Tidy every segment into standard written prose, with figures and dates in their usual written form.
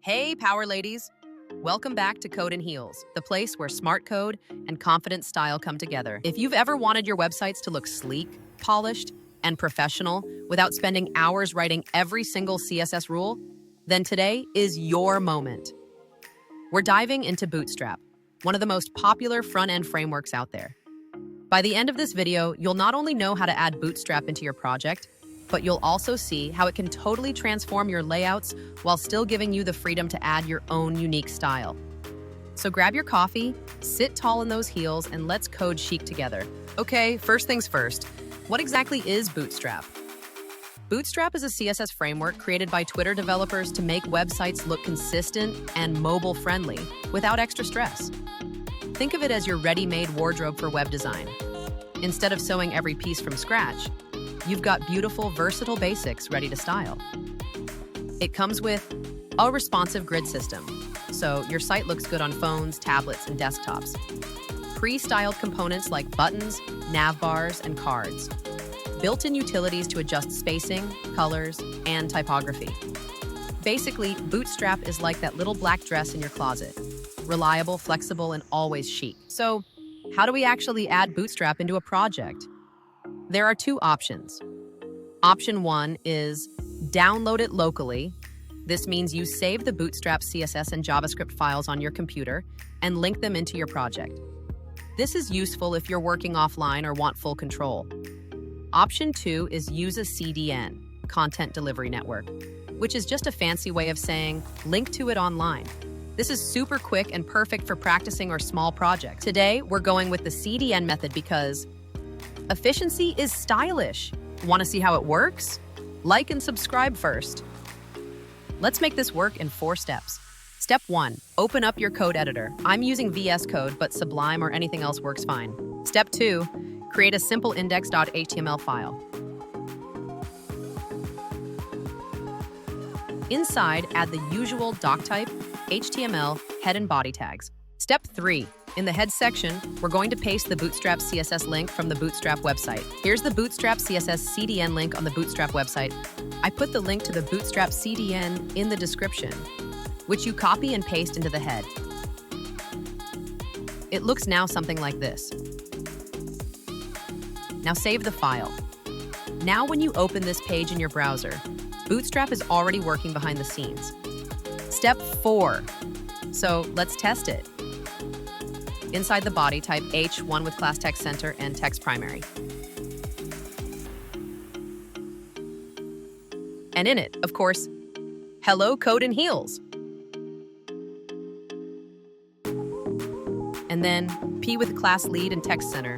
Hey, Power Ladies! Welcome back to Code and Heels, the place where smart code and confident style come together. If you've ever wanted your websites to look sleek, polished, and professional without spending hours writing every single CSS rule, then today is your moment. We're diving into Bootstrap, one of the most popular front-end frameworks out there. By the end of this video, you'll not only know how to add Bootstrap into your project, but you'll also see how it can totally transform your layouts while still giving you the freedom to add your own unique style. So grab your coffee, sit tall in those heels, and let's code chic together. Okay, first things first, what exactly is Bootstrap? Bootstrap is a CSS framework created by Twitter developers to make websites look consistent and mobile-friendly without extra stress. Think of it as your ready-made wardrobe for web design. Instead of sewing every piece from scratch, you've got beautiful, versatile basics ready to style. It comes with a responsive grid system, so your site looks good on phones, tablets, and desktops. Pre-styled components like buttons, navbars, and cards. Built-in utilities to adjust spacing, colors, and typography. Basically, Bootstrap is like that little black dress in your closet. Reliable, flexible, and always chic. So, how do we actually add Bootstrap into a project? There are two options. Option one is download it locally. This means you save the Bootstrap CSS and JavaScript files on your computer and link them into your project. This is useful if you're working offline or want full control. Option two is use a CDN, Content Delivery Network, which is just a fancy way of saying link to it online. This is super quick and perfect for practicing or small projects. Today, we're going with the CDN method because efficiency is stylish. Want to see how it works? Like and subscribe first. Let's make this work in 4 steps. Step 1, open up your code editor. I'm using VS Code, but Sublime or anything else works fine. Step 2, create a simple index.html file. Inside, add the usual doc type, HTML, head and body tags. Step 3, in the head section, we're going to paste the Bootstrap CSS link from the Bootstrap website. Here's the Bootstrap CSS CDN link on the Bootstrap website. I put the link to the Bootstrap CDN in the description, which you copy and paste into the head. It looks now something like this. Now save the file. Now when you open this page in your browser, Bootstrap is already working behind the scenes. Step 4. So let's test it. Inside the body, type H1 with class text center and text primary. And in it, of course, hello Code and Heels. And then P with class lead and text center.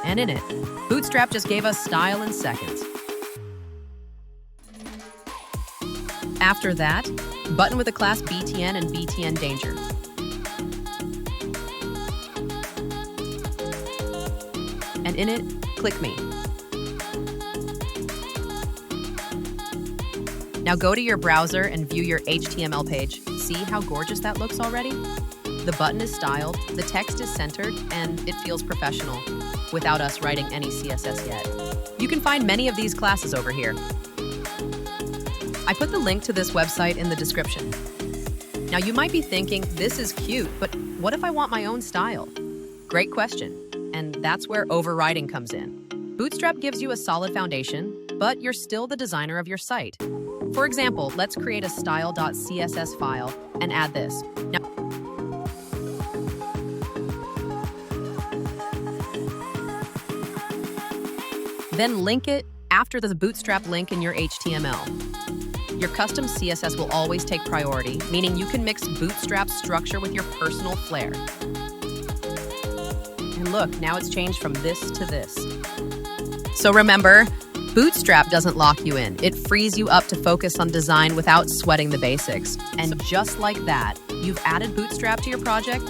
And in it, Bootstrap just gave us style in seconds. After that, button with a class BTN and BTN danger. And in it, click me. Now go to your browser and view your HTML page. See how gorgeous that looks already? The button is styled, the text is centered, and it feels professional without us writing any CSS yet. You can find many of these classes over here. I put the link to this website in the description. Now you might be thinking, this is cute, but what if I want my own style? Great question, and that's where overriding comes in. Bootstrap gives you a solid foundation, but you're still the designer of your site. For example, let's create a style.css file and add this. Now, then link it after the Bootstrap link in your HTML. Your custom CSS will always take priority, meaning you can mix Bootstrap structure with your personal flair. And look, now it's changed from this to this. So remember, Bootstrap doesn't lock you in. It frees you up to focus on design without sweating the basics. And just like that, you've added Bootstrap to your project,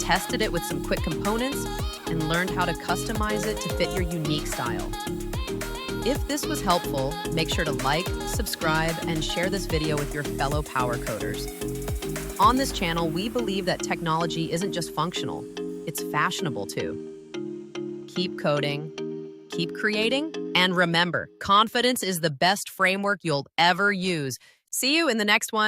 tested it with some quick components, and learned how to customize it to fit your unique style. If this was helpful, make sure to like, subscribe, and share this video with your fellow power coders. On this channel, we believe that technology isn't just functional, it's fashionable too. Keep coding, keep creating, and remember, confidence is the best framework you'll ever use. See you in the next one.